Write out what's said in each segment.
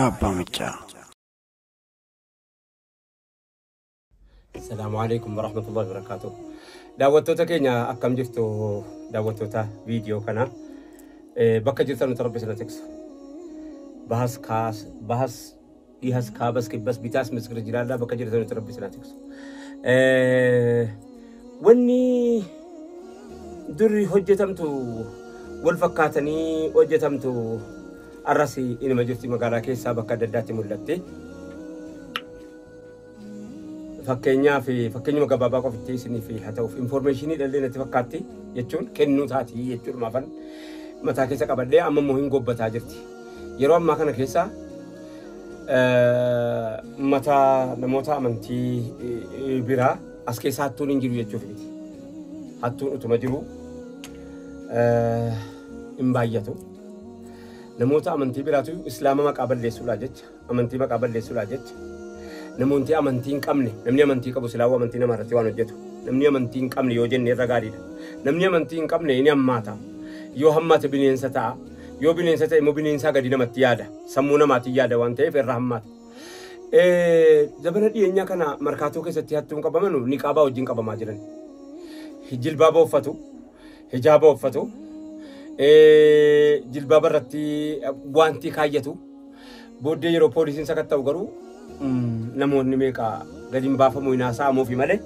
يا بامجا. السلام عليكم ورحمة الله وبركاته. دعوتوتا كينيا أكم جفتو دعوتوتا فيديو كنا بكا جرتا نتربي سنتكس bahas ihas kabas kibas bitas mesir jirala baka jirta nutrabbi sanatiksu wanni durri hojjetamtu wal fakkaatanii hojjetamtu arrasi inuma jirti magaalaa keessaa bakka adda addaatti mul'atte fakkeenyuma gabaabaa qofitti isinii fi haa ta'uuf informationii dhalli natti fakkaatti jechuun kennuu taati jechuudha maafan mataa keessa qabadhee amma immoo hin gobbataa jirti yeroo ammaa kana keessa mata namoota amantii biraa as keessa hattuun hin jiru jechuuf miti hattuun utuma jiru hin baay'atu namoota amantii biraatu islaama maqaa balleessuudhaa jecha amantii maqaa balleessuudhaa jecha namoonni amantii hin qabne namni amantii qabu silaawwa amantii nama irratti waan hojjetu namni amantii hin qabne yoo jenne irra gaariidha namni amantii hin qabne ni hammaata yoo hammaate bineensa ta'a yoo bineensa ta'e immoo bineensaa gadi namatti yaada sammuu namaatiin yaada waan ta'eef irra hammaata zabana dhiyeenyaa kana markaatoo keessatti hattuun qabamanu niqaabaa wajjin qabamaa jiran jilbaaba uffatu hijaaba uffatu jilbaaba irratti wanti kaayyatu booddee yeroo poolisiin sakatta'u garuu namoonni meeqa gadi hin baafamu hinaasaa'amuufi malee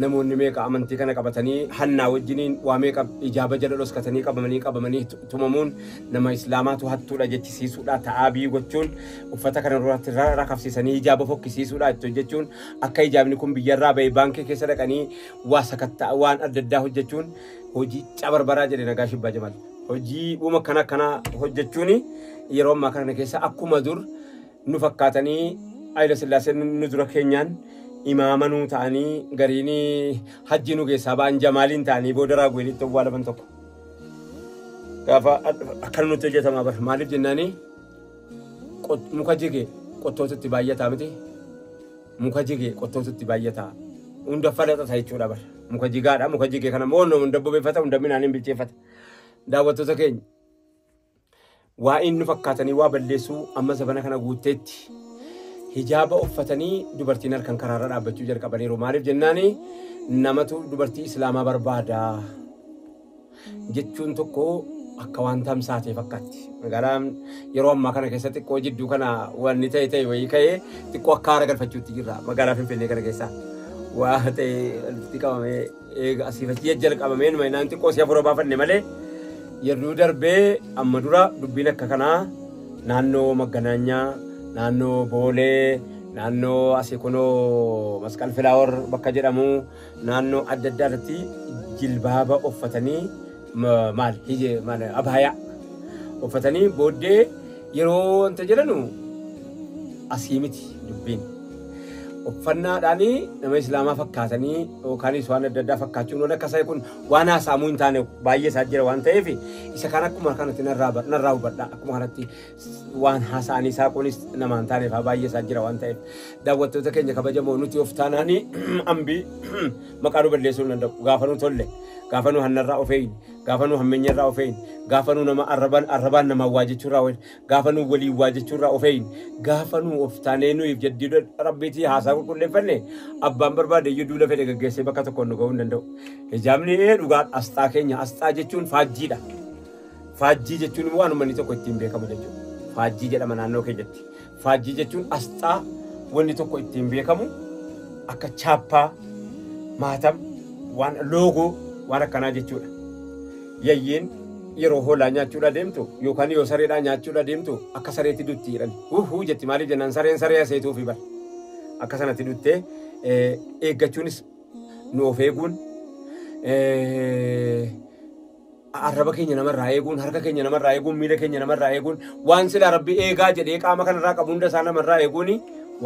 namoonni meeqa amantii kana qabatanii hannaa wajjiniin waa meeqa ijaaba jala dhoskatanii qabamanii tumamuun nama islaamaatu hattuudha jechisiisuudha ta'aabii gochuun uffata kana irratti rakabsiisanii ijaaba fokkisiisuudha itti hojjechuun akka ijaabni kun biyyarraa ba'e baankii keessa dhaqanii waa sakatta'a waan adda addaa hojjechuun hojii cabarbaraa jedhe nagaa shibbaa jamal hojii uuma kana hojjechuun yeroo ammaa kana keessa akkuma dur nu fakkaatanii Hayila Sillaaseen nu dura keenyaan imaamanuu ta'anii gariinii hajji nu keessaa ba'an jamaaliin ta'anii booda raagweelitti awwaalaman tokko gaafa akkana nutti hojjetamaa bara maaliif jennaanii muka jige qottootutti baay'ataa miti muka jige qottootutti baay'ataa hunda falaxata jechuudha bara muka jigaadha muka jige kana moo hunda bobeeffata hunda minaaniin bilcheeffata daawwattoota keenya waa inni fakkaatanii waa balleessuu amma zabana kana guutteetti hijaaba uffatanii dubartiin halkan karaarra dhaabbachuu jalqabaniiru maaliif jennaanii namatu dubartii islaamaa barbaada jechuun tokko akka waan tamsaatee fakkaatti magaalaan yeroo ammaa kana keessatti xiqqoo jidduu kana wanni ta'e wayii ka'ee xiqqoo akka haara galfachuutti jirra magaalaa Finfinnee kana keessaa waa ta'e itti qabamee eega asiifachii jalqabamee numa inaan xiqqoo si afura baafanne malee yeroo darbee amma dura dubbiin akka kanaa naannoo Magganaanyaa naannoo Boolee naannoo asii kunoo Masqal Filaawar bakka jedhamu naannoo adda addaa irratti jilbaaba uffatanii maal abaayaa uffatanii booddee yeroo wanta jedhanu asii miti dubbiin uffannaadhaanii nama islaamaa fakkaatanii yookaanis waan adda addaa fakkaachuun waan akka kun waan haasaamuu hin taane baay'ee isaa jira waan ta'eef isa kan akkuma kanatti narraa hubadha akkuma kanatti waan haasa'anii saaquunis namaan taaneef baay'ee isaa jira waan ta'eef daawwattoota keenya kabajamoo nuti of taanaanii ambii maqaa nu balleessuu hin danda'u gaafa nu tolle gaafa nu hannarraa ofeeyin gaafa nu hammeenyarraa ofeeyin gaafa nu nama arrabaan nama waajechuurraa ofeeyin gaafa nu walii waajechuurraa ofeeyin gaafa nu of taanee nuyiif jaddii rabbiitii haasaa qulqulleeffanne abbaan barbaade iyyuu duula fedhe gaggeessee bakka tokkoon nu ga'uu hin danda'u hijaabni dhugaa asxaa keenya asxaa jechuun faajjiidha faajjii jechuun waan uummanni tokko ittiin beekamu jechuudha faajjii jedhama naannoo keenyatti faajjii jechuun asxaa wanni tokko ittiin beekamu akka chaappaa maatam waan loogoo waan akkanaa jechuudha yayyiin yeroo hoolaa nyaachuudha deemtu yookaan yoo sareedhaa nyaachuudha deemtu akka sareetti dutti jedhan jetti maaliif jennaan sareen saree aseetuufi bara akka sanatti duttee eeggachuunis nu of eeguun arraba keenya namarraa eeguun harka keenya namarraa eeguun miila keenya namarraa eeguun waan sila rabbi eegaa jedhee qaama kanarraa qabu hunda isaa namarraa eeguun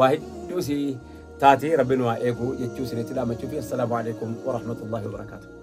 waa hedduu si taatee rabbi nu haa eegu jechuu isinitti dhaamachuufi assalaamu alaikum wa rahmatullahi wa barakaatuh.